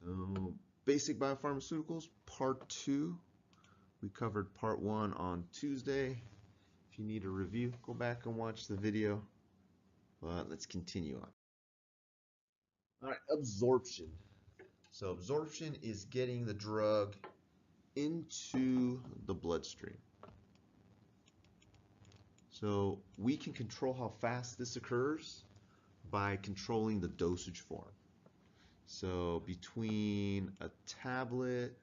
So, basic biopharmaceuticals, part 2. We covered part 1 on Tuesday. If you need a review, go back and watch the video. But let's continue on. All right, absorption. So absorption is getting the drug into the bloodstream. So we can control how fast this occurs by controlling the dosage form. So between a tablet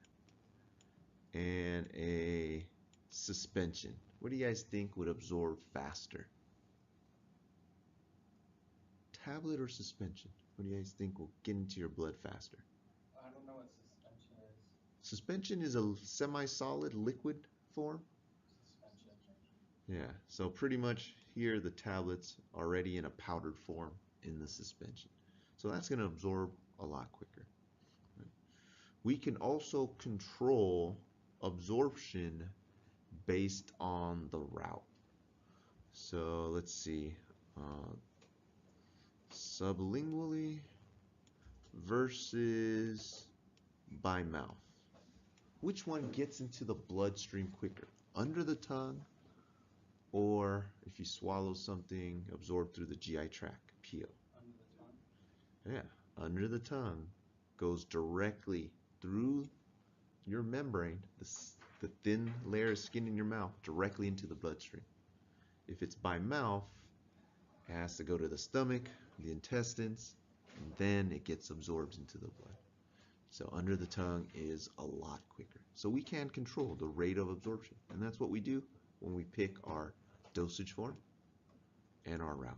and a suspension, what do you guys think would absorb faster? Tablet or suspension? What do you guys think will get into your blood faster? I don't know what suspension is. Suspension is a semi-solid liquid form. Suspension. Yeah, so pretty much here the tablet's already in a powdered form in the suspension. So that's going to absorb a lot quicker. We can also control absorption based on the route. So let's see, sublingually versus by mouth. Which one gets into the bloodstream quicker? Under the tongue, or if you swallow something, absorbed through the GI tract, peel? Under the tongue? Yeah, under the tongue goes directly through your membrane, the thin layer of skin in your mouth, directly into the bloodstream. If it's by mouth, it has to go to the stomach, the intestines, and then it gets absorbed into the blood. So under the tongue is a lot quicker. So we can control the rate of absorption, and that's what we do when we pick our dosage form and our route.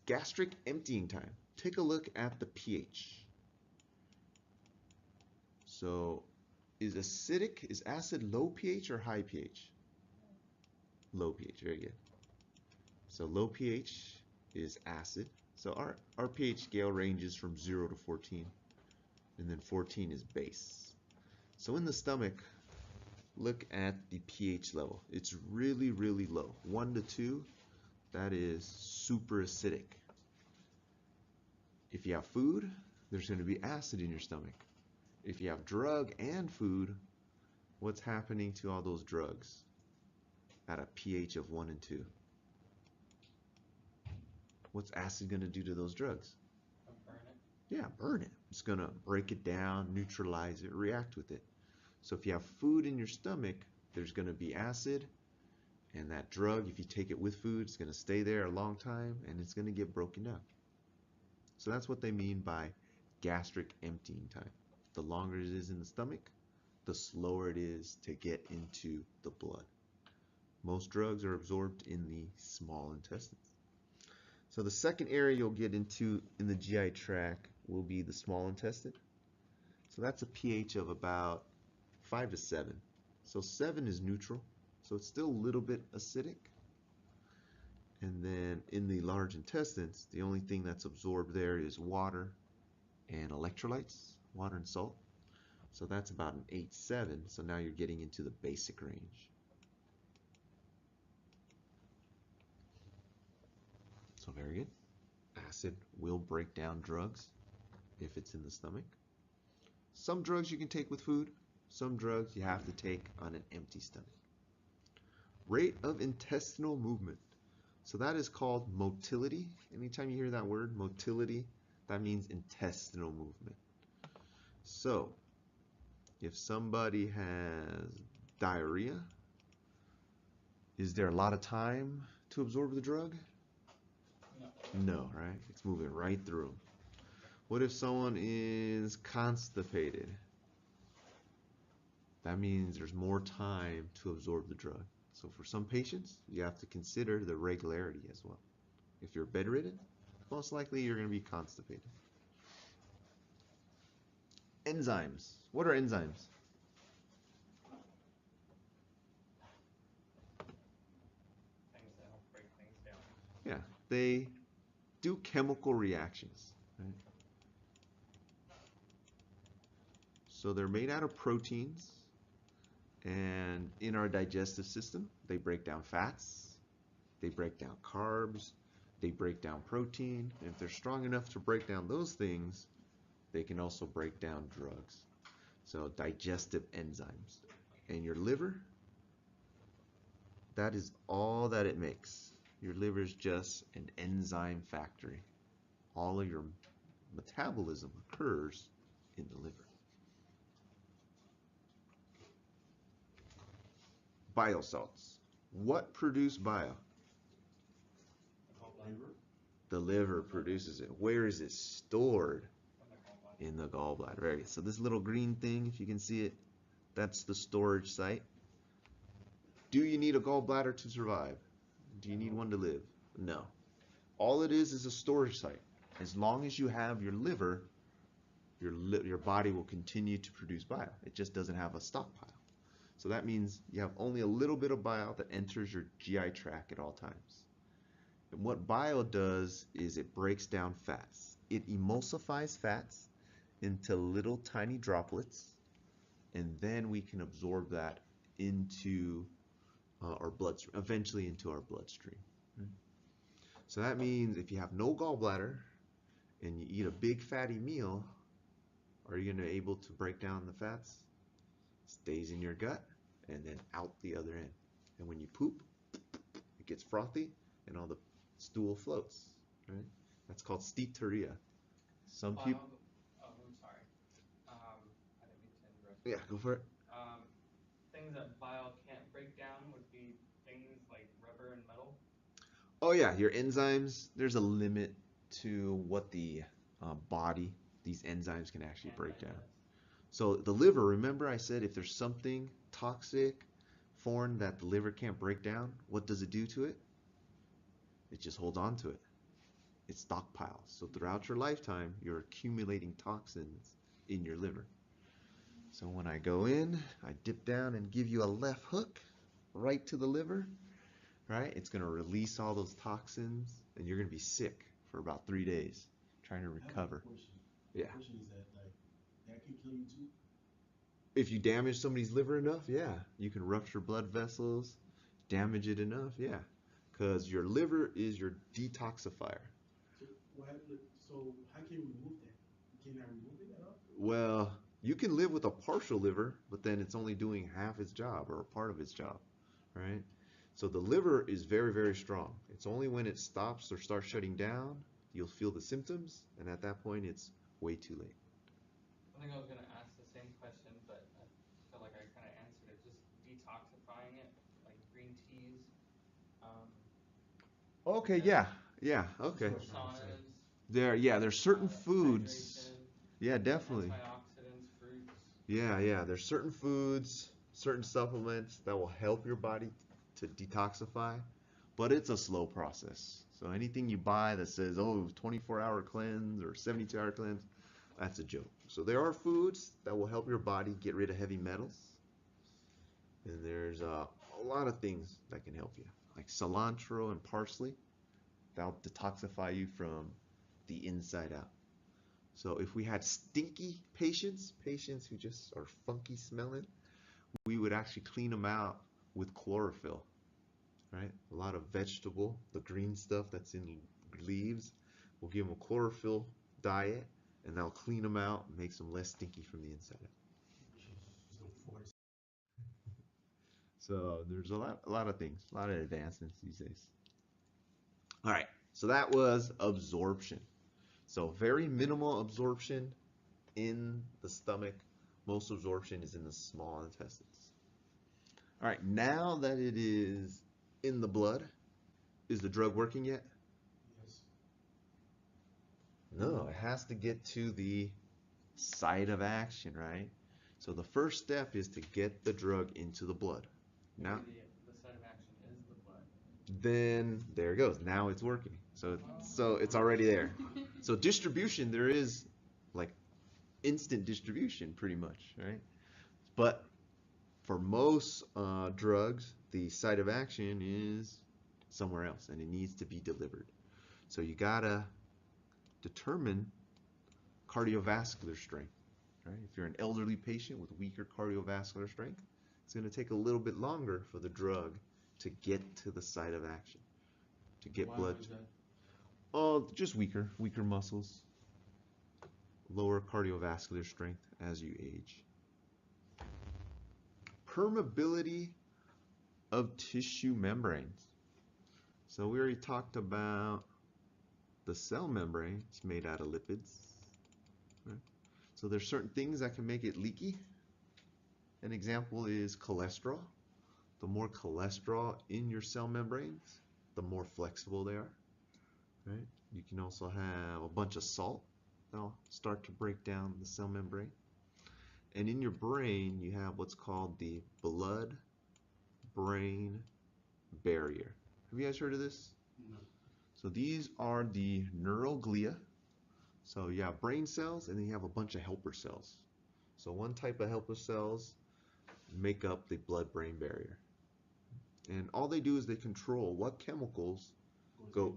Gastric emptying time. Take a look at the pH. So is acid low pH or high pH? Low pH, very good. So low pH is acid. So our pH scale ranges from 0 to 14, and then 14 is base. So in the stomach, look at the pH level. It's really, really low. 1 to 2, that is super acidic. If you have food, there's going to be acid in your stomach. If you have drug and food, what's happening to all those drugs at a pH of 1 and 2? What's acid going to do to those drugs? Burn it. Yeah, burn it. It's going to break it down, neutralize it, react with it. So if you have food in your stomach, there's going to be acid, and that drug, if you take it with food, it's going to stay there a long time, and it's going to get broken down. So that's what they mean by gastric emptying time. The longer it is in the stomach, the slower it is to get into the blood. Most drugs are absorbed in the small intestines. So the second area you'll get into in the GI tract will be the small intestine. So that's a pH of about 5 to 7. So 7 is neutral, so it's still a little bit acidic. And then in the large intestines, the only thing that's absorbed there is water and electrolytes, water and salt. So that's about an 8-7. So now you're getting into the basic range. So very good. Acid will break down drugs if it's in the stomach. Some drugs you can take with food. Some drugs you have to take on an empty stomach. Rate of intestinal movement. So that is called motility. Anytime you hear that word, motility, that means intestinal movement. So if somebody has diarrhea, is there a lot of time to absorb the drug? No, right? It's moving right through them. What if someone is constipated? That means there's more time to absorb the drug. So for some patients, you have to consider the regularity as well. If you're bedridden, most likely you're going to be constipated. Enzymes. What are enzymes? Things that help break things down. Yeah, they do chemical reactions. Right? So they're made out of proteins, and in our digestive system, they break down fats, they break down carbs, they break down protein, and if they're strong enough to break down those things, they can also break down drugs. So digestive enzymes. And your liver, that is all that it makes. Your liver is just an enzyme factory. All of your metabolism occurs in the liver. Biosalts. What produce bile? The liver produces it. Where is it stored? In the gallbladder. Very good. So this little green thing, if you can see it, that's the storage site. Do you need a gallbladder to survive? Do you need one to live? No. All it is a storage site. As long as you have your liver, your body will continue to produce bile. It just doesn't have a stockpile. So that means you have only a little bit of bile that enters your GI tract at all times. And what bile does is it breaks down fats. It emulsifies fats into little tiny droplets, and then we can absorb that into our bloodstream, eventually into our bloodstream. So that means if you have no gallbladder and you eat a big fatty meal, are you going to be able to break down the fats? Stays in your gut and then out the other end. And when you poop, it gets frothy and all the stool floats. Right? That's called steatorrhea. Some people. Oh, I'm sorry. I didn't mean to interrupt. Yeah, go for it. Things that bile can't break down would be things like rubber and metal. Oh yeah, your enzymes. There's a limit to what the body, these enzymes can actually break down. So the liver, remember I said if there's something toxic, foreign that the liver can't break down, what does it do to it? It just holds on to it. It stockpiles. So throughout your lifetime, you're accumulating toxins in your liver. So when I go in, I dip down and give you a left hook right to the liver, right? It's going to release all those toxins, and you're going to be sick for about 3 days trying to recover. Yeah. The question is that can kill you too? If you damage somebody's liver enough, yeah. You can rupture blood vessels, damage it enough, yeah. Because your liver is your detoxifier. So how can you remove that? You cannot remove it at all? Well, you can live with a partial liver, but then it's only doing half its job or a part of its job, right? So the liver is very, very strong. It's only when it stops or starts shutting down, you'll feel the symptoms, and at that point, it's way too late. I think I was going to ask the same question, but I feel like I kind of answered it. Just detoxifying it, like green teas. Okay, yeah, okay. Saunas. There's certain foods. Hydration, Yeah, definitely. antioxidants, fruits. Yeah, there's certain foods, certain supplements that will help your body to detoxify, but it's a slow process. So anything you buy that says, oh, 24-hour cleanse or 72-hour cleanse, that's a joke. So there are foods that will help your body get rid of heavy metals, and there's a lot of things that can help you, like cilantro and parsley. That'll detoxify you from the inside out. So if we had stinky patients who just are funky smelling, we would actually clean them out with chlorophyll, right? A lot of vegetable, the green stuff that's in leaves, we'll give them a chlorophyll diet, and that'll clean them out and makes them less stinky from the inside out. So there's a lot of things, a lot of advancements these days. All right, so that was absorption. So very minimal absorption in the stomach. Most absorption is in the small intestines. All right, now that it is in the blood, is the drug working yet? Yes. No, it has to get to the site of action, right? So the first step is to get the drug into the blood. Now, The site of action is the blood. then there it goes. Now it's working. So it's already there. So distribution, there is like instant distribution pretty much, right? But for most drugs, the site of action is somewhere else and it needs to be delivered. So you gotta determine cardiovascular strength, right? If you're an elderly patient with weaker cardiovascular strength, it's gonna take a little bit longer for the drug to get to the site of action, to get blood. Oh, just weaker muscles. lower cardiovascular strength as you age. Permeability of tissue membranes. So we already talked about the cell membrane. It's made out of lipids. Right? So there's certain things that can make it leaky. An example is cholesterol. The more cholesterol in your cell membranes, the more flexible they are. Right? You can also have a bunch of salt that'll start to break down the cell membrane. And in your brain, you have what's called the blood-brain barrier. Have you guys heard of this? No. So these are the neural glia. So you have brain cells, and then you have a bunch of helper cells. So one type of helper cells make up the blood-brain barrier. And all they do is they control what chemicals go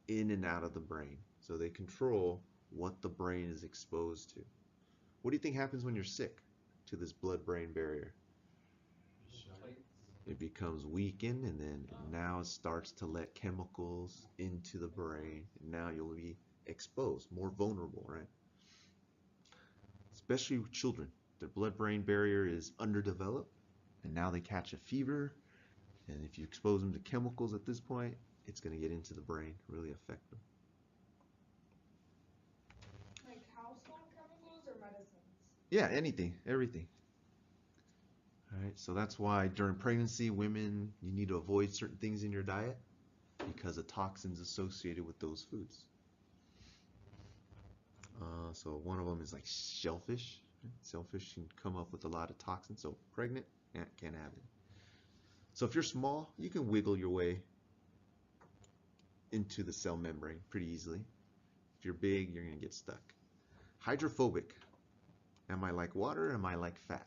in and out of the brain. So they control what the brain is exposed to. What do you think happens when you're sick to this blood-brain barrier? It becomes weakened, and then now it starts to let chemicals into the brain. And now you'll be exposed, more vulnerable, right? Especially with children. Their blood-brain barrier is underdeveloped, and now they catch a fever. And if you expose them to chemicals at this point, it's going to get into the brain, really affect them. Like household chemicals or medicines? Yeah, anything, everything. All right, so that's why during pregnancy, women, you need to avoid certain things in your diet because of toxins associated with those foods. So one of them is like shellfish. Shellfish can come up with a lot of toxins, so pregnant, can't have it. So if you're small, you can wiggle your way into the cell membrane pretty easily. If you're big, you're going to get stuck. Hydrophobic. Am I like water or am I like fat?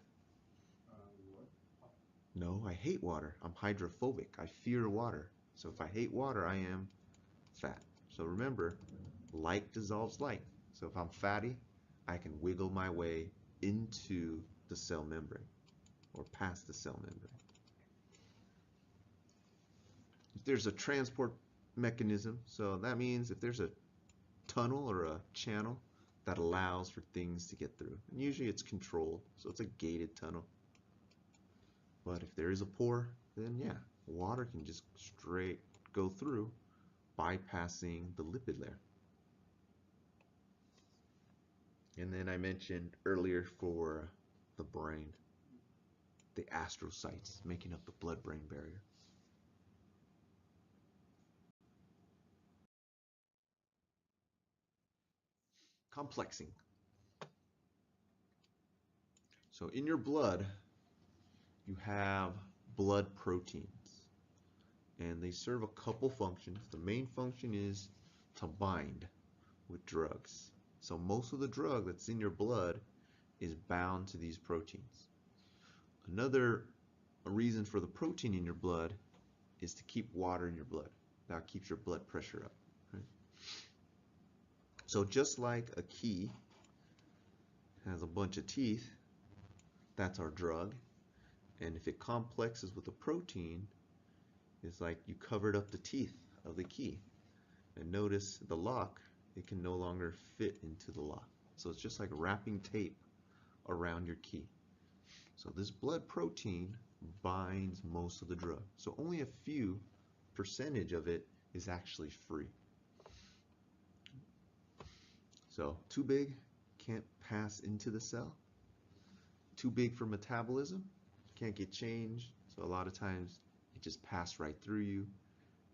What? No, I hate water. I'm hydrophobic. I fear water. So if I hate water, I am fat. So remember, like dissolves like. So if I'm fatty, I can wiggle my way into the cell membrane or past the cell membrane. If there's a transport mechanism, so that means if there's a tunnel or a channel that allows for things to get through. And usually it's controlled, so it's a gated tunnel. But if there is a pore, then yeah, water can just straight go through, bypassing the lipid layer. And then I mentioned earlier for the brain, the astrocytes making up the blood-brain barrier. Complexing. So in your blood, you have blood proteins, and they serve a couple functions. The main function is to bind with drugs. So most of the drug that's in your blood is bound to these proteins. Another reason for the protein in your blood is to keep water in your blood. That keeps your blood pressure up. Right? So just like a key has a bunch of teeth, that's our drug. And if it complexes with a protein, it's like you covered up the teeth of the key. And notice the lock, it can no longer fit into the lock. So it's just like wrapping tape around your key. So this blood protein binds most of the drug. So only a few percentage of it is actually free. So too big, can't pass into the cell. Too big for metabolism, can't get changed. So a lot of times it just passed right through you,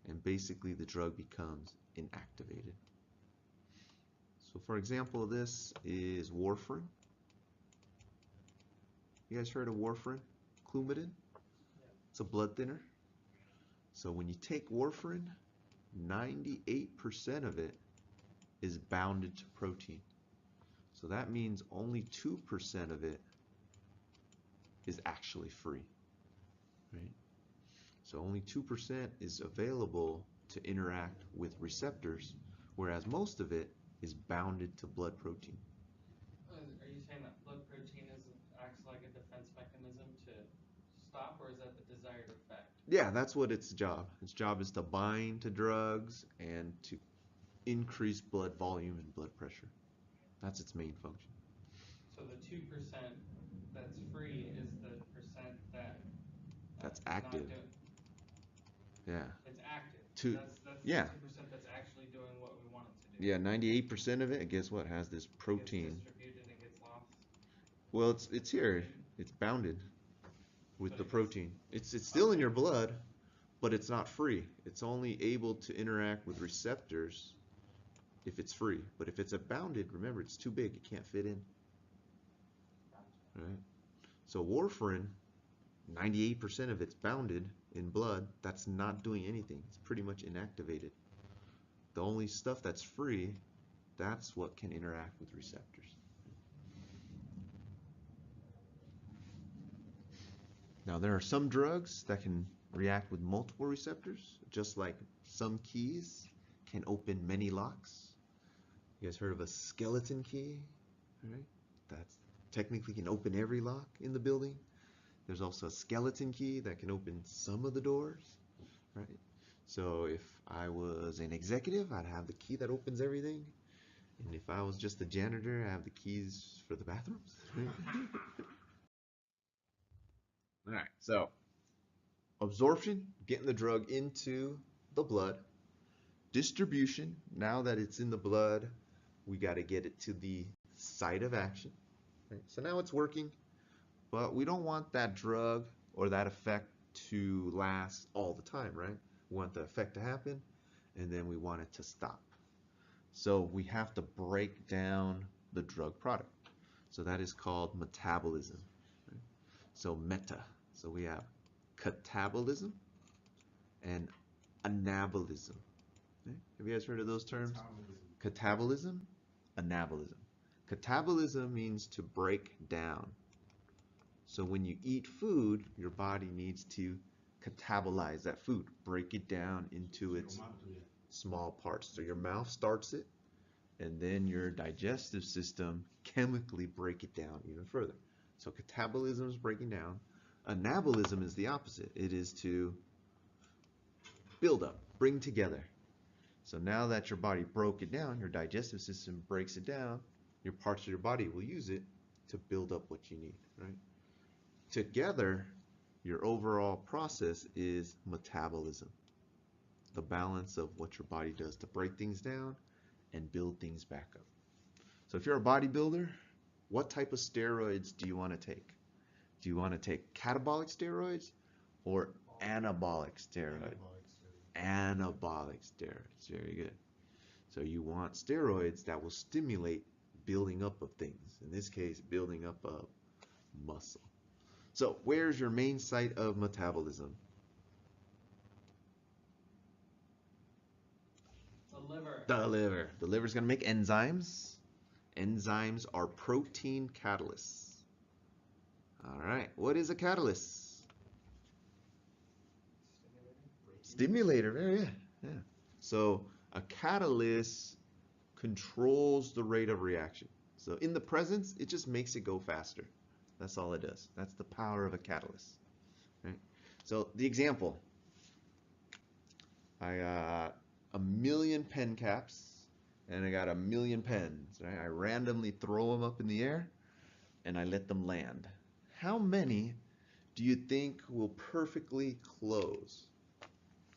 and basically the drug becomes inactivated. So for example, this is warfarin. You guys heard of warfarin? Clomidin? It's a blood thinner. So when you take warfarin, 98% of it is bounded to protein. So that means only 2% of it is actually free, right? So only 2% is available to interact with receptors, whereas most of it is bounded to blood protein. Are you saying that blood protein acts like a defense mechanism to stop, or is that the desired effect? Yeah, that's what its job. Its job is to bind to drugs and to increase blood volume and blood pressure. That's its main function. So the 2% that's free is the percent That's not active. doing. Yeah. It's active. Two. That's Yeah. the 2% that's actually doing what we want it to do. Yeah, 98% of it, guess what, has this It gets protein. distributed, it gets lost. Well, it's here. It's bounded with But the it gets- protein. It's still in your blood, but it's not free. It's only able to interact with receptors if it's free. But if it's bounded, remember, it's too big. It can't fit in. Right? So warfarin, 98% of it's bounded in blood. That's not doing anything. It's pretty much inactivated. The only stuff that's free, that's what can interact with receptors. Now, there are some drugs that can react with multiple receptors, just like some keys can open many locks. You guys heard of a skeleton key? Right? That's technically can open every lock in the building. There's also a skeleton key that can open some of the doors, right? So if I was an executive, I'd have the key that opens everything. And if I was just a janitor, I have the keys for the bathrooms. All right, so absorption, getting the drug into the blood. Distribution, now that it's in the blood, we got to get it to the site of action. Right? So now it's working, but we don't want that drug or that effect to last all the time, right? We want the effect to happen, and then we want it to stop. So we have to break down the drug product. So that is called metabolism. Right? So meta. So we have catabolism and anabolism. Okay? Have you guys heard of those terms? Catabolism, anabolism. Catabolism means to break down. So when you eat food, your body needs to catabolize that food, break it down into its small parts. So your mouth starts it, and then your digestive system chemically break it down even further. So catabolism is breaking down. Anabolism is the opposite. It is to build up, bring together. So now that your body broke it down, your digestive system breaks it down, your parts of your body will use it to build up what you need, right? Together, your overall process is metabolism, the balance of what your body does to break things down and build things back up. So if you're a bodybuilder, what type of steroids do you want to take? Do you want to take catabolic steroids or anabolic steroids? Anabolic steroids, very good. So you want steroids that will stimulate building up of things. In this case, building up of muscle. So where's your main site of metabolism? The liver. The liver. The liver is going to make enzymes. Enzymes are protein catalysts. All right, what is a catalyst? Stimulator, very good. Yeah. So a catalyst controls the rate of reaction. So in the presence, it just makes it go faster. That's all it does. That's the power of a catalyst. Right? So the example, I got 1,000,000 pen caps and I got 1,000,000 pens. Right? I randomly throw them up in the air and I let them land. How many do you think will perfectly close?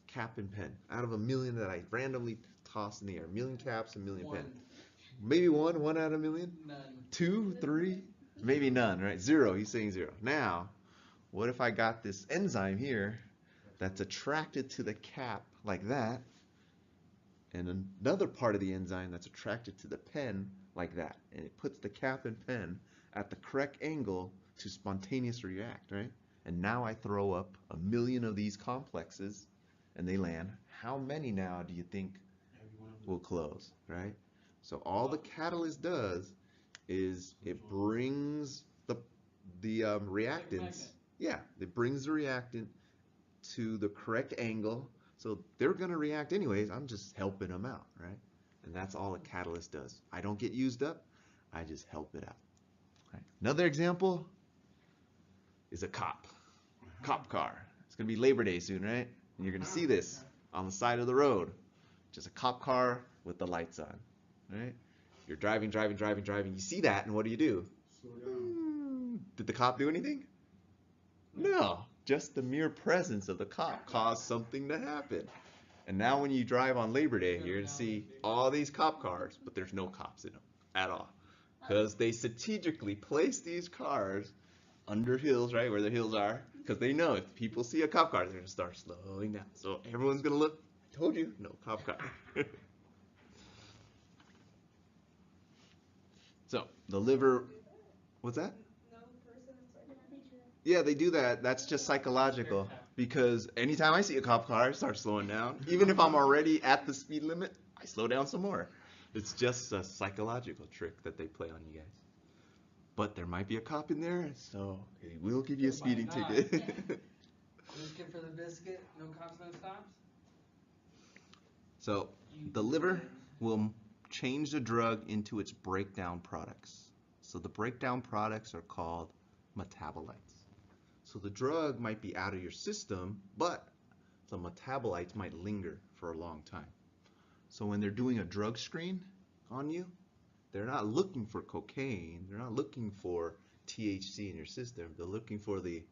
Cap and pen. Out of 1,000,000 that I randomly toss in the air. 1,000,000 caps, 1,000,000 pens. Maybe one out of 1,000,000? None. 2, 3? Maybe none, right? 0, he's saying 0. Now, what if I got this enzyme here that's attracted to the cap like that, and another part of the enzyme that's attracted to the pen like that, and it puts the cap and pen at the correct angle to spontaneously react, right? And now I throw up 1,000,000 of these complexes and they land. How many now do you think will close, right? So all the catalyst does is it brings the reactants. Yeah, it brings the reactant to the correct angle. So they're going to react anyways. I'm just helping them out, right? And that's all a catalyst does. I don't get used up. I just help it out. Right? Another example is a cop car. It's going to be Labor Day soon, right? And you're going to see this on the side of the road. Just a cop car with the lights on, right? You're driving, you see that, and what do? Slow down. Did the cop do anything? No, just the mere presence of the cop caused something to happen. And now when you drive on Labor Day, you're going to see all these cop cars, but there's no cops in them at all. Because they strategically place these cars under hills, right, where the hills are, because they know if people see a cop car, they're going to start slowing down. So everyone's going to look. I told you, no cop car. So the liver, what's that? No person inside. Yeah, they do that. That's just psychological. Because anytime I see a cop car, I start slowing down. Even if I'm already at the speed limit, I slow down some more. It's just a psychological trick that they play on you guys. But there might be a cop in there, so he will give you a speeding Might not. ticket. Biscuit for the biscuit, no cops, no stops. So the liver will change the drug into its breakdown products. So the breakdown products are called metabolites. So the drug might be out of your system, but the metabolites might linger for a long time. So when they're doing a drug screen on you, they're not looking for cocaine, they're not looking for THC in your system, they're looking for the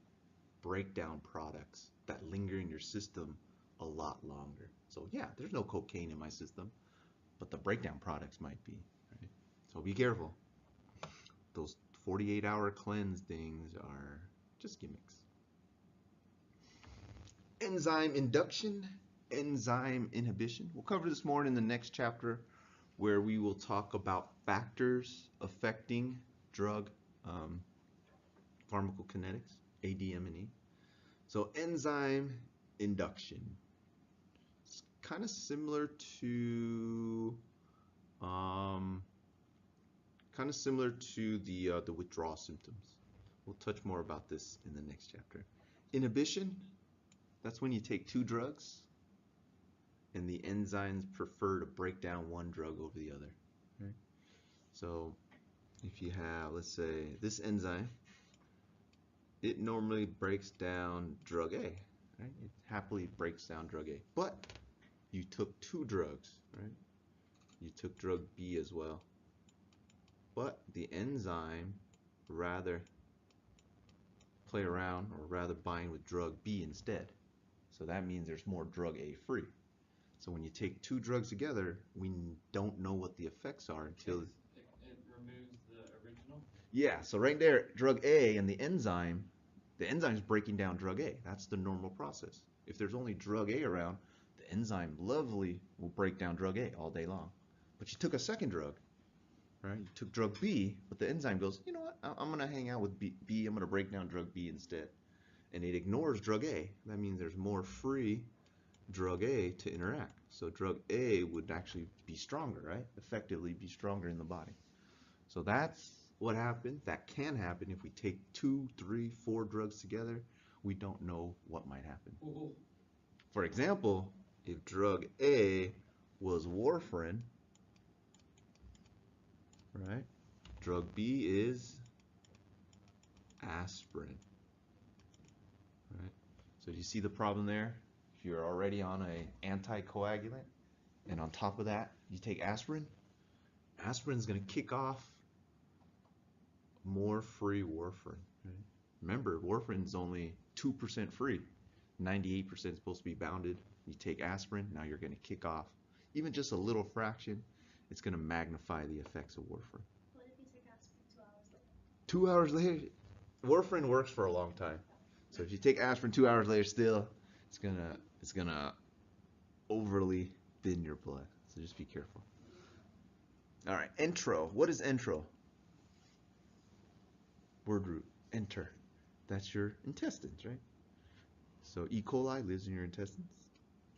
breakdown products that linger in your system a lot longer. So yeah, there's no cocaine in my system, but the breakdown products might be, right? So be careful. Those 48-hour cleanse things are just gimmicks. Enzyme induction, enzyme inhibition. We'll cover this more in the next chapter, where we will talk about factors affecting drug pharmacokinetics, ADME. So enzyme induction. It's kind of similar to the withdrawal symptoms. We'll touch more about this in the next chapter. Inhibition, that's when you take two drugs and the enzymes prefer to break down one drug over the other. Right? So if you have, let's say, this enzyme, it normally breaks down drug A, right? It happily breaks down drug A. But you took two drugs, right? You took drug B as well. But the enzyme rather play around, or rather bind with drug B instead. So that means there's more drug A free. So when you take two drugs together, we don't know what the effects are until It removes the original. Yeah, so right there, drug A and the enzyme is breaking down drug A. That's the normal process. If there's only drug A around, the enzyme lovely will break down drug A all day long. But you took a second drug, right? You took drug B, but the enzyme goes, you know what? I'm going to hang out with B. I'm going to break down drug B instead. And it ignores drug A. That means there's more free drug A to interact. So drug A would actually be stronger, right? Effectively be stronger in the body. So that's what happens. That can happen if we take 2, 3, 4 drugs together. We don't know what might happen. Ooh. For example, if drug A was warfarin, right? Drug B is aspirin, right? So do you see the problem there? If you're already on an anticoagulant, and on top of that, you take aspirin, aspirin's going to kick off more free warfarin. Right? Remember, warfarin's only 2% free. 98% is supposed to be bounded. You take aspirin, now you're going to kick off even just a little fraction. It's going to magnify the effects of warfarin. What if you take aspirin 2 hours later? 2 hours later, warfarin works for a long time. So if you take aspirin 2 hours later, still, it's gonna overly thin your blood. So just be careful. All right, entro. What is entro? Word root, enter. That's your intestines, right? So E. coli lives in your intestines.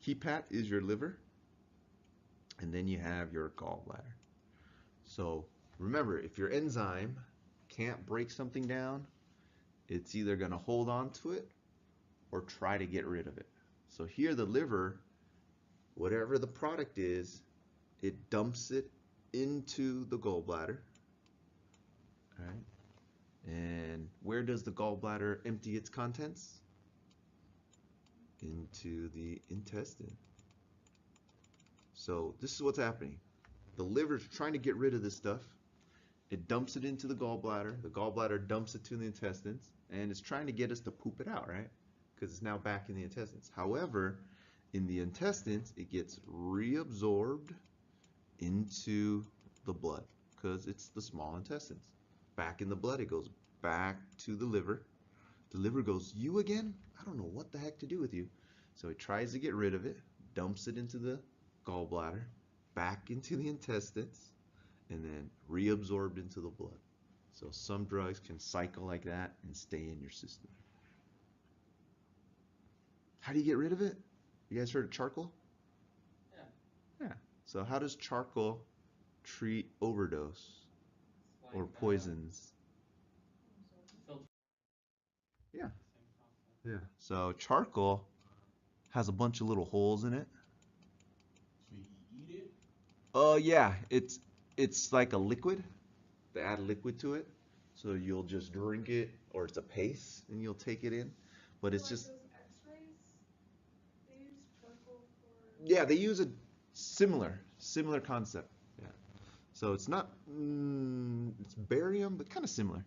Hepat is your liver. And then you have your gallbladder. So remember, if your enzyme can't break something down, it's either going to hold on to it or try to get rid of it. So here the liver, whatever the product is, it dumps it into the gallbladder. All right? And where does the gallbladder empty its contents? Into the intestine. So this is what's happening. the liver's trying to get rid of this stuff. It dumps it into the gallbladder dumps it to the intestines, and it's trying to get us to poop it out, right? Because it's now back in the intestines. However, in the intestines, it gets reabsorbed into the blood because it's the small intestines. Back in the blood, it goes back to the liver. The liver goes, you again? I don't know what the heck to do with you. So it tries to get rid of it, dumps it into the gallbladder, back into the intestines, and then reabsorbed into the blood. So some drugs can cycle like that and stay in your system. How do you get rid of it? You guys heard of charcoal? Yeah. Yeah. So how does charcoal treat overdose It's or like, poisons? filter. Yeah. Same process. Yeah. So charcoal has a bunch of little holes in it. So you eat it? Yeah, it's like a liquid. They add liquid to it. So you'll just drink it, or it's a paste, and you'll take it in. But it's Like just, those X-rays, they use charcoal for. yeah, they use a similar concept. Yeah. So it's not, it's barium, but kind of similar.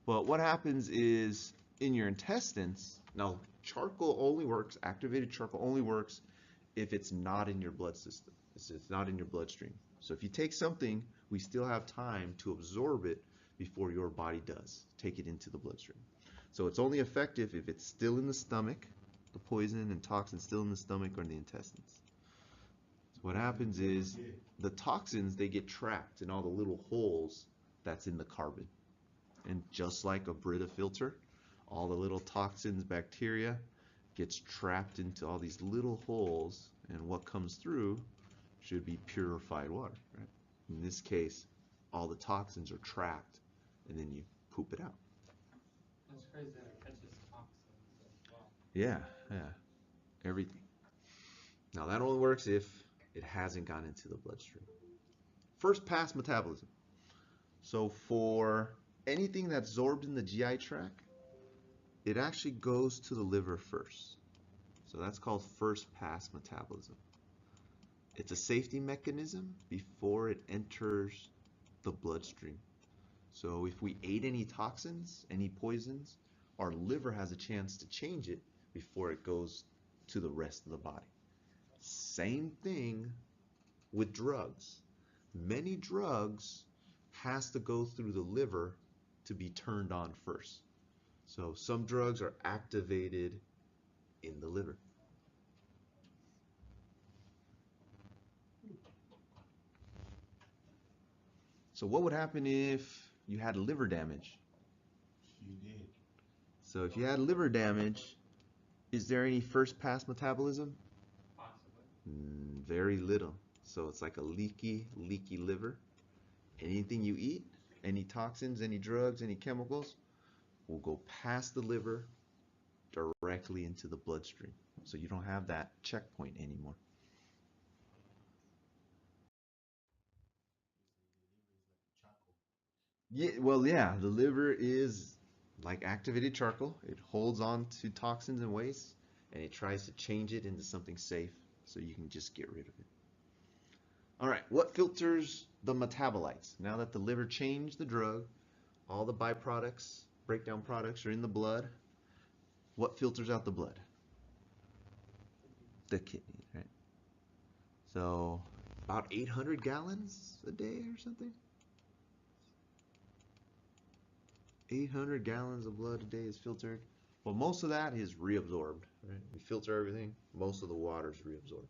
But what happens is in your intestines, now charcoal only works, activated charcoal only works if it's not in your blood system. It's not in your bloodstream. So if you take something, we still have time to absorb it before your body does take it into the bloodstream. So it's only effective if it's still in the stomach, the poison and toxins still in the stomach or in the intestines. So what happens is the toxins, they get trapped in all the little holes that's in the carbon. And just like a Brita filter, all the little toxins, bacteria, gets trapped into all these little holes, and what comes through should be purified water, right? In this case, all the toxins are trapped, and then you poop it out. It's crazy that it catches toxins as well. Yeah, everything. Now that only works if it hasn't gone into the bloodstream. First pass metabolism. So for anything that's absorbed in the GI tract, it actually goes to the liver first. So that's called first pass metabolism. It's a safety mechanism before it enters the bloodstream. So if we ate any toxins, any poisons, our liver has a chance to change it before it goes to the rest of the body. Same thing with drugs. Many drugs has to go through the liver to be turned on first. So some drugs are activated in the liver. So what would happen if you had liver damage? You did. So if you had liver damage, is there any first pass metabolism? Possibly. Very little. So it's like a leaky liver. Anything you eat, any toxins, any drugs, any chemicals, will go past the liver directly into the bloodstream. So you don't have that checkpoint anymore. Yeah, well, yeah, the liver is like activated charcoal. It holds on to toxins and waste, and it tries to change it into something safe so you can just get rid of it. All right, what filters the metabolites? Now that the liver changed the drug, all the byproducts, breakdown products are in the blood. What filters out the blood? The kidney, right? So about 800 gallons a day or something? 800 gallons of blood a day is filtered. Well, most of that is reabsorbed, right? We filter everything. Most of the water is reabsorbed.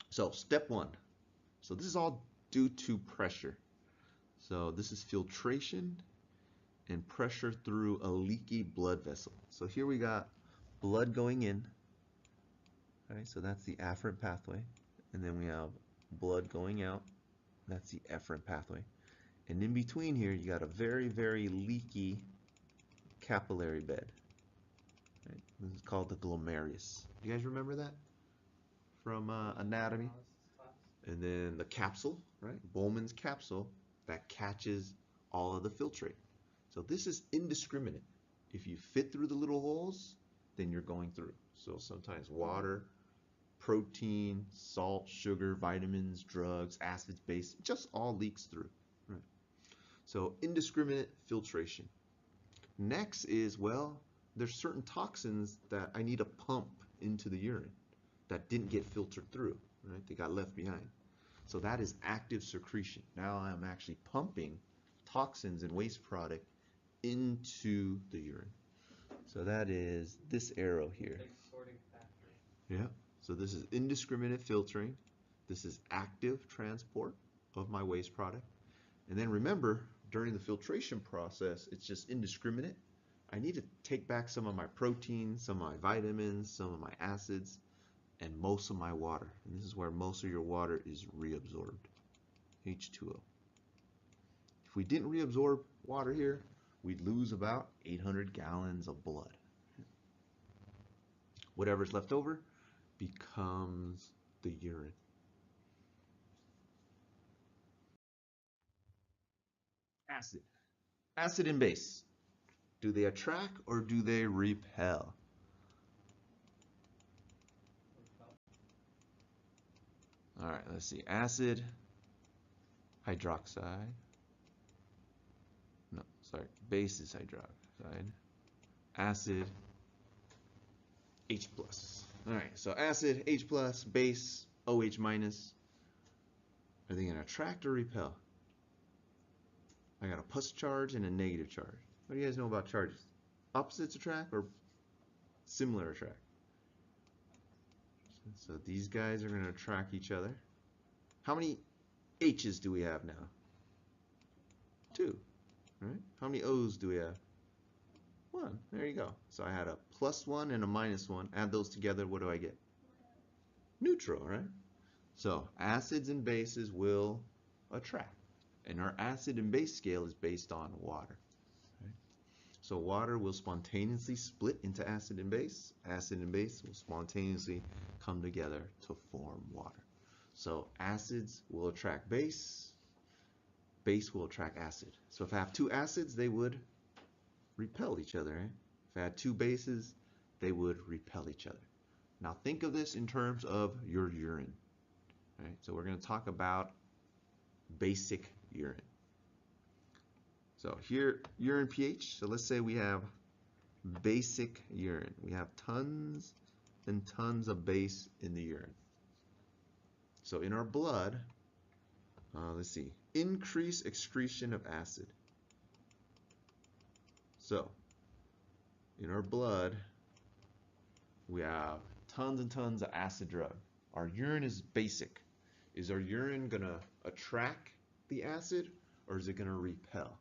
So step one. So this is all due to pressure. So this is filtration and pressure through a leaky blood vessel. So here we got blood going in, right? So that's the afferent pathway. And then we have blood going out. That's the efferent pathway. And in between here, you got a very, very leaky capillary bed. Right? This is called the glomerulus. You guys remember that from anatomy? And then the capsule, right? Bowman's capsule that catches all of the filtrate. So this is indiscriminate. If you fit through the little holes, then you're going through. So sometimes water protein, salt, sugar, vitamins, drugs, acids, base, just all leaks through. Right? So indiscriminate filtration. Next is, well, there's certain toxins that I need to pump into the urine that didn't get filtered through, right? They got left behind. So that is active secretion. Now I'm actually pumping toxins and waste product into the urine. So that is this arrow here. Like sorting factor. Yeah. So this is indiscriminate filtering. This is active transport of my waste product. And then remember, during the filtration process, it's just indiscriminate. I need to take back some of my protein, some of my vitamins, some of my acids, and most of my water. And this is where most of your water is reabsorbed, H2O. If we didn't reabsorb water here, we'd lose about 800 gallons of blood. Whatever's left over becomes the urine. Acid. Acid and base. Do they attract or do they repel? All right, let's see. Acid, hydroxide. No, sorry. Base is hydroxide. Acid, H+. All right, so acid, H+, base, OH-. Are they going to attract or repel? I got a plus charge and a negative charge. What do you guys know about charges? Opposites attract or similar attract? So these guys are going to attract each other. How many H's do we have now? 2. Right? How many O's do we have? 1. There you go. So I had a +1 and a -1. Add those together, what do I get? Neutral, right? So acids and bases will attract. And our acid and base scale is based on water. Right? So water will spontaneously split into acid and base. Acid and base will spontaneously come together to form water. So acids will attract base. Base will attract acid. So if I have 2 acids, they would repel each other. Right? If I had 2 bases, they would repel each other. Now think of this in terms of your urine. Right? So we're going to talk about basic urine. So here, urine pH. So let's say we have basic urine. We have tons and tons of base in the urine. So in our blood, let's see, increase excretion of acid. So in our blood, we have tons and tons of acid drug. Our urine is basic. Is our urine going to attract the acid or is it going to repel?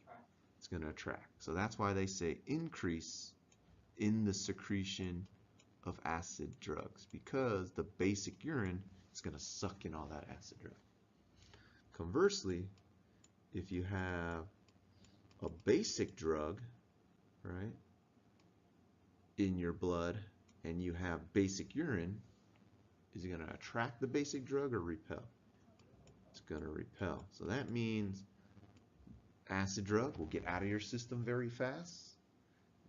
Attract. It's going to attract. So that's why they say increase in the secretion of acid drugs, because the basic urine is going to suck in all that acid drug. Conversely, if you have a basic drug, right, in your blood and you have basic urine, is it going to attract the basic drug or repel? It's going to repel. So that means acid drug will get out of your system very fast.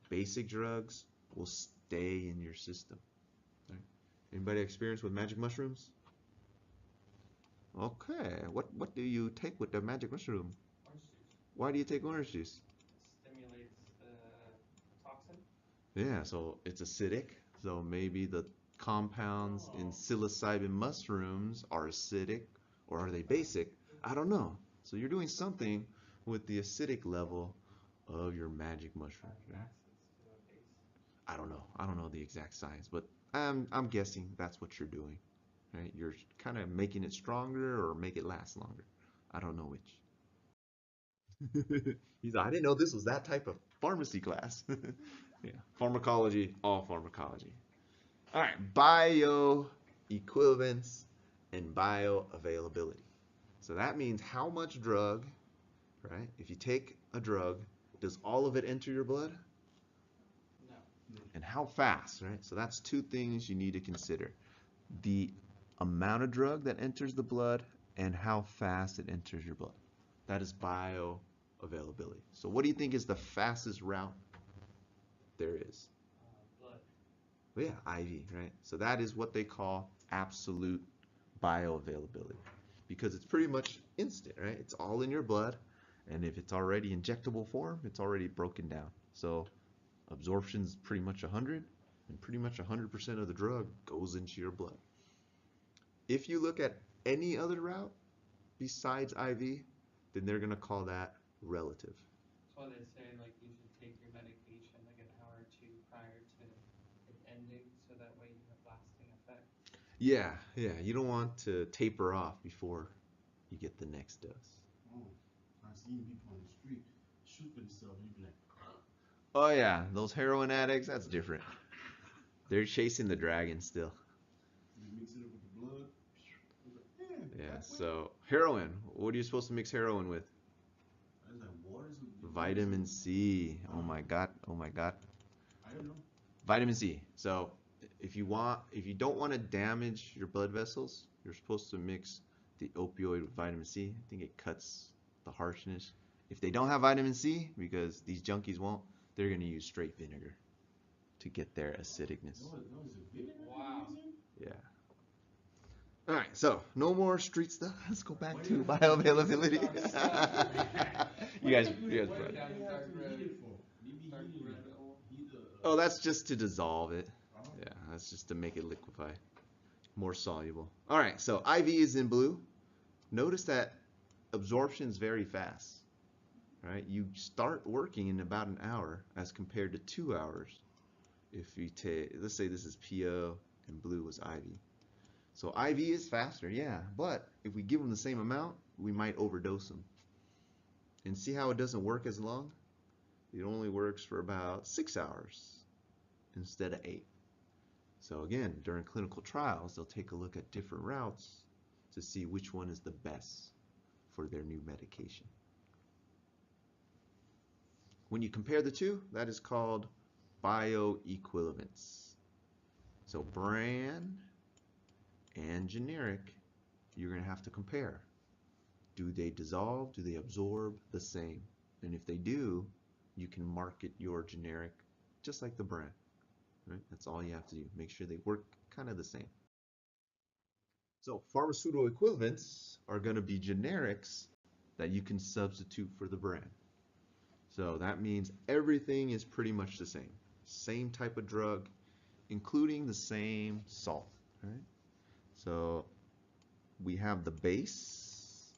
Basic drugs will stay in your system. Right? Anybody experience with magic mushrooms? Okay. What do you take with the magic mushroom? Orange juice. Why do you take orange juice? Stimulates the toxin. Yeah, so it's acidic. So maybe the compounds in psilocybin mushrooms are acidic, or are they basic? I don't know. So you're doing something with the acidic level of your magic mushroom. Right? Acids to a base. I don't know. I don't know the exact science, but I'm guessing that's what you're doing. Right? You're kind of making it stronger or make it last longer. I don't know which. He's like, I didn't know this was that type of pharmacy class. Yeah, pharmacology, all pharmacology. All right, bioequivalence and bioavailability. So that means how much drug, right? If you take a drug, does all of it enter your blood? No. And how fast, right? So that's 2 things you need to consider. The amount of drug that enters the blood and how fast it enters your blood. That is bioavailability. So what do you think is the fastest route there is? Blood. Yeah, IV, right? So that is what they call absolute bioavailability, because it's pretty much instant, right? It's all in your blood, and if it's already injectable form, it's already broken down. So absorption's pretty much 100, and pretty much 100% of the drug goes into your blood. If you look at any other route besides IV, then they're going to call that relative. That's why they say like you should take your medication like an hour or two prior to it ending, so that way you have lasting effect. Yeah, you don't want to taper off before you get the next dose. Oh, I've seen people on the street shoot themselves. You be like, Oh yeah, those heroin addicts, that's different. They're chasing the dragon still. you mix it up with the blood. Yeah, so heroin, what are you supposed to mix heroin with? That's like waters with Vitamin C. Oh my god, oh my god. I don't know. Vitamin C. So if you don't want to damage your blood vessels, you're supposed to mix the opioid with vitamin C. I think it cuts the harshness. If they don't have vitamin C, because these junkies won't, they're going to use straight vinegar to get their acidicness. No, is it vinegar? Wow. Yeah. All right, so no more street stuff. Let's go back What to do you have bioavailability. you guys, What you do guys. you brought it. have to heat it for? Maybe Dark heat red it. oil. Heat the. Oh, that's just to dissolve it. Oh. Yeah, that's just to make it liquefy, more soluble. All right, so IV is in blue. Notice that absorption is very fast. Right, you start working in about an hour as compared to 2 hours. If you take, let's say this is PO and blue was IV. So IV is faster, yeah, but if we give them the same amount, we might overdose them. And see how it doesn't work as long? It only works for about 6 hours instead of 8. So again, during clinical trials, they'll take a look at different routes to see which one is the best for their new medication. When you compare the two, that is called bioequivalence. So brand and generic, you're going to have to compare. Do they dissolve? Do they absorb the same? And if they do, you can market your generic just like the brand. Right? That's all you have to do. Make sure they work kind of the same. So pharmaceutical equivalents are going to be generics that you can substitute for the brand. So that means everything is pretty much the same. Same type of drug, including the same salt. Right? So we have the base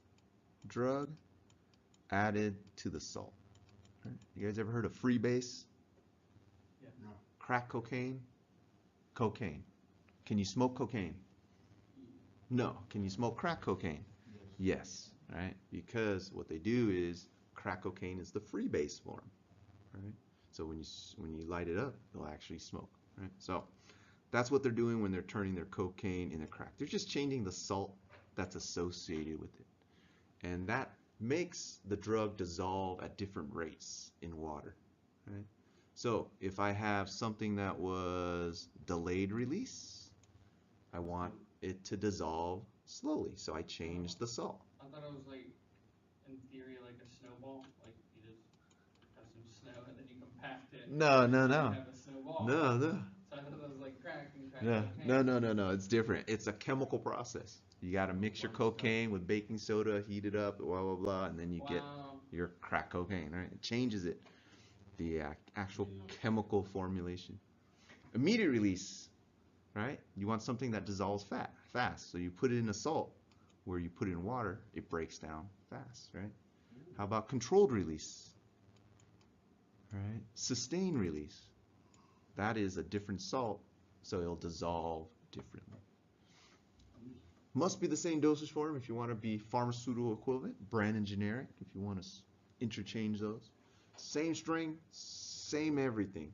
drug added to the salt. Right? You guys ever heard of freebase? Yeah. No. Crack cocaine? Cocaine. Can you smoke cocaine? No. Can you smoke crack cocaine? Yes. Right? Because what they do is crack cocaine is the freebase form. Right? So when you light it up, they'll actually smoke. Right? So that's what they're doing when they're turning their cocaine into crack. They're just changing the salt that's associated with it. And that makes the drug dissolve at different rates in water. Right? So if I have something that was delayed release, I want it to dissolve slowly. So I change the salt. I thought it was like, in theory, like a snowball. Like you just have some snow and then you compact it. No. You have a snowball. No. So I thought it was like crack and crack No. cocaine. No. It's different. It's a chemical process. You got to mix your cocaine with baking soda, heat it up, blah, blah, blah, and then you get your crack cocaine, right? It changes it, the actual chemical formulation. Immediate release, right? You want something that dissolves fast. So you put it in a salt, where you put it in water, it breaks down fast, right? How about controlled release? Right? Sustained release. That is a different salt, so it'll dissolve differently. Must be the same dosage form if you want to be pharmaceutical equivalent, brand and generic, if you want to interchange those. Same strength, same everything.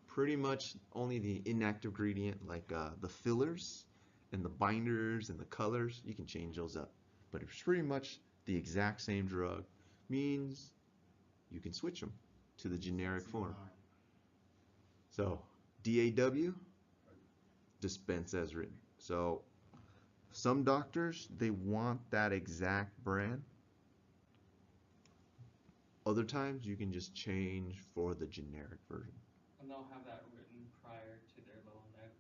Pretty much only the inactive ingredient, like the fillers and the binders and the colors, you can change those up. But it's pretty much the exact same drug, means you can switch them to the generic form. So DAW, dispense as written. So some doctors, they want that exact brand. Other times you can just change for the generic version. And they'll have that written prior to their little note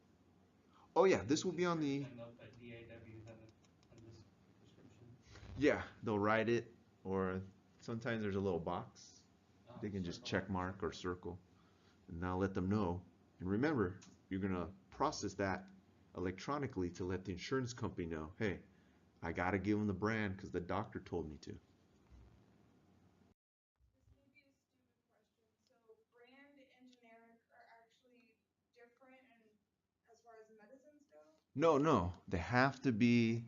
Oh yeah, this will be on the, And they'll put DAW then in this prescription. yeah, they'll write it, or sometimes there's a little box. They can just Circle. check mark or circle, and I'll let them know. And remember, you're gonna process that electronically to let the insurance company know, hey, I gotta give them the brand because the doctor told me to. This may be a stupid question. So brand and generic are actually different and as far as medicines go? No, no, they have to be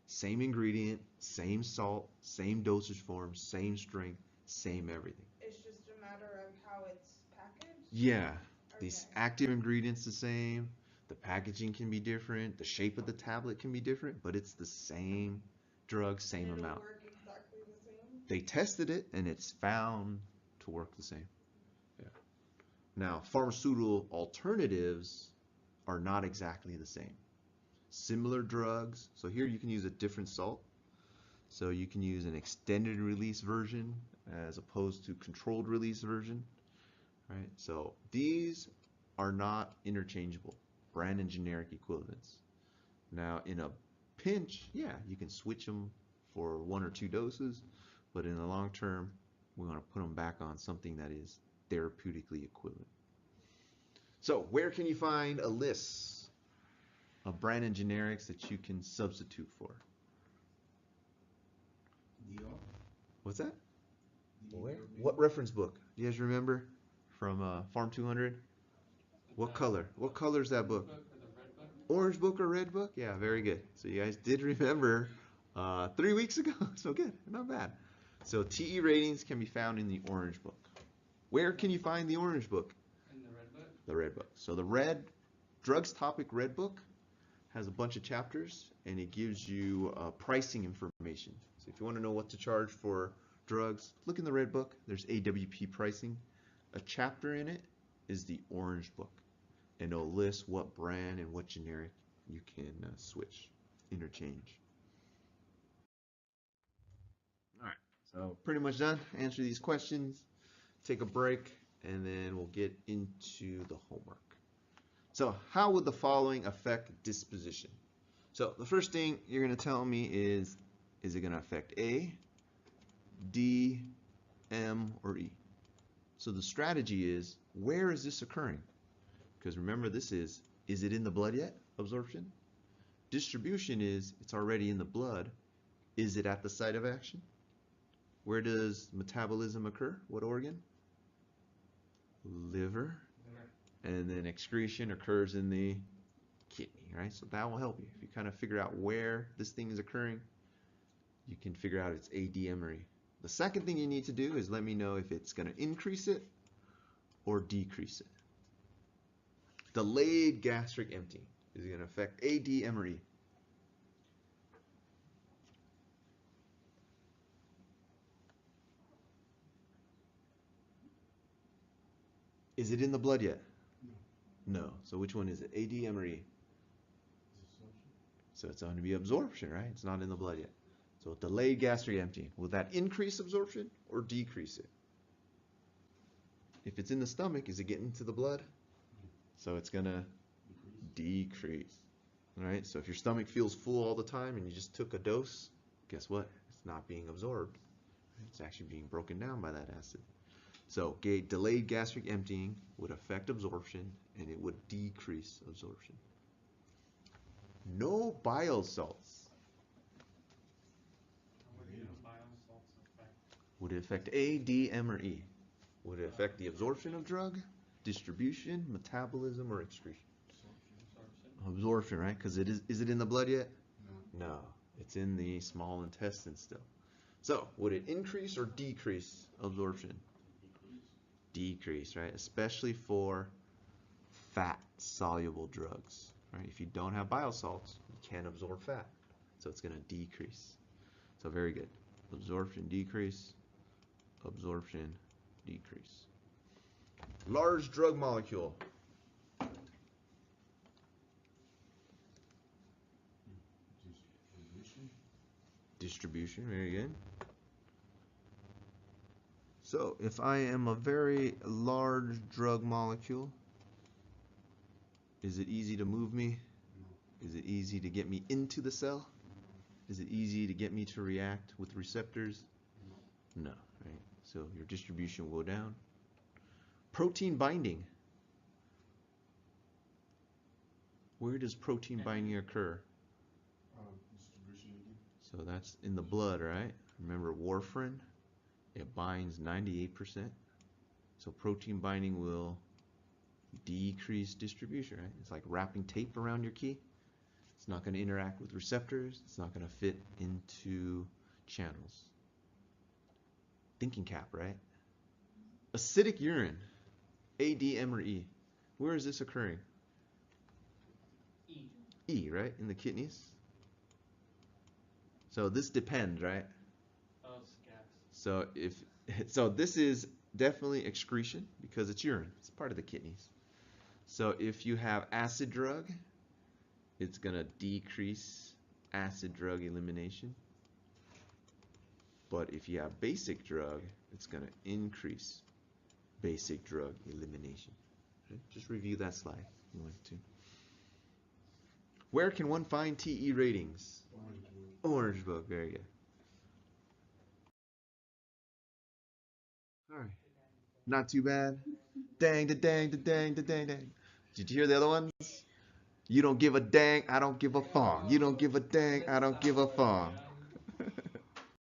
same ingredient, same salt, same dosage form, same strength, same everything. It's just a matter of how it's packaged? Yeah, Okay. these active ingredients the same, the packaging can be different, the shape of the tablet can be different, but it's the same drug, same And it'll amount. work exactly the same? They tested it and it's found to work the same. Yeah. Now, pharmaceutical alternatives are not exactly the same. Similar drugs, so here you can use a different salt. So you can use an extended release version as opposed to controlled release version, right? So these are not interchangeable, brand and generic equivalents. Now in a pinch, yeah, you can switch them for 1 or 2 doses, but in the long term, we want to put them back on something that is therapeutically equivalent. So where can you find a list of brand and generics that you can substitute for? What's that? Where? What reference book? Do you guys remember from Farm 200? What color? What color is that book? Book or the red book? Orange book or red book? Yeah, very good. So you guys did remember 3 weeks ago. So good, not bad. So TE ratings can be found in the orange book. Where can you find the orange book? In the red book? The red book. So the red drugs topic red book has a bunch of chapters and it gives you pricing information. So if you want to know what to charge for drugs, look in the red book. There's AWP pricing. A chapter in it is the orange book, and it'll list what brand and what generic you can switch, interchange. All right, so pretty much done. Answer these questions, take a break, and then we'll get into the homework. So how would the following affect disposition? So the first thing you're going to tell me is it going to affect A, D, M, or E? So the strategy is, where is this occurring? Because remember, this is it in the blood yet? Absorption. Distribution is, it's already in the blood. Is it at the site of action? Where does metabolism occur? What organ? Liver. And then excretion occurs in the kidney, right? So that will help you. If you kind of figure out where this thing is occurring, you can figure out its ADME. The second thing you need to do is let me know if it's going to increase it or decrease it. Delayed gastric emptying is going to affect ADME. Is it in the blood yet? No. So which one is it? ADME. So it's going to be absorption, right? It's not in the blood yet. So delayed gastric emptying. Will that increase absorption or decrease it? If it's in the stomach, is it getting to the blood? So it's going to decrease. All right? So if your stomach feels full all the time and you just took a dose, guess what? It's not being absorbed. It's actually being broken down by that acid. So delayed gastric emptying would affect absorption and it would decrease absorption. No bile salts. What do biosalts affect? Would it affect A, D, M, or E? Would it affect the absorption of drug, distribution, metabolism, or excretion? Absorption, right? Because is it in the blood yet? No. It's in the small intestine still. So, would it increase or decrease absorption? Decrease, right? Especially for fat-soluble drugs, right? If you don't have bile salts, you can't absorb fat. So it's going to decrease. So very good. Absorption, decrease. Absorption, decrease. Large drug molecule. Distribution, very good. So if I am a very large drug molecule, is it easy to move me? Is it easy to get me into the cell? Is it easy to get me to react with receptors? No, right? So your distribution will go down. Protein binding. Where does protein binding occur? Distribution again. So that's in the blood, right? Remember warfarin? It binds 98%. So protein binding will decrease distribution, right? It's like wrapping tape around your key. It's not going to interact with receptors. It's not going to fit into channels. Thinking cap, right? Acidic urine, ADME or E. Where is this occurring? E. E, right? In the kidneys. So this depends, right? Oh, it's gas. So this is definitely excretion because it's urine. It's part of the kidneys. So if you have acid drug, it's going to decrease acid drug elimination. But if you have basic drug, it's going to increase basic drug elimination. Okay? Just review that slide if you want to. Where can one find TE ratings? Orange book, very good. All right. Not too bad. Dang, da dang, da dang, da dang, dang. Did you hear the other ones? You don't give a dang, I don't give a fong. You don't give a dang, I don't give a fong.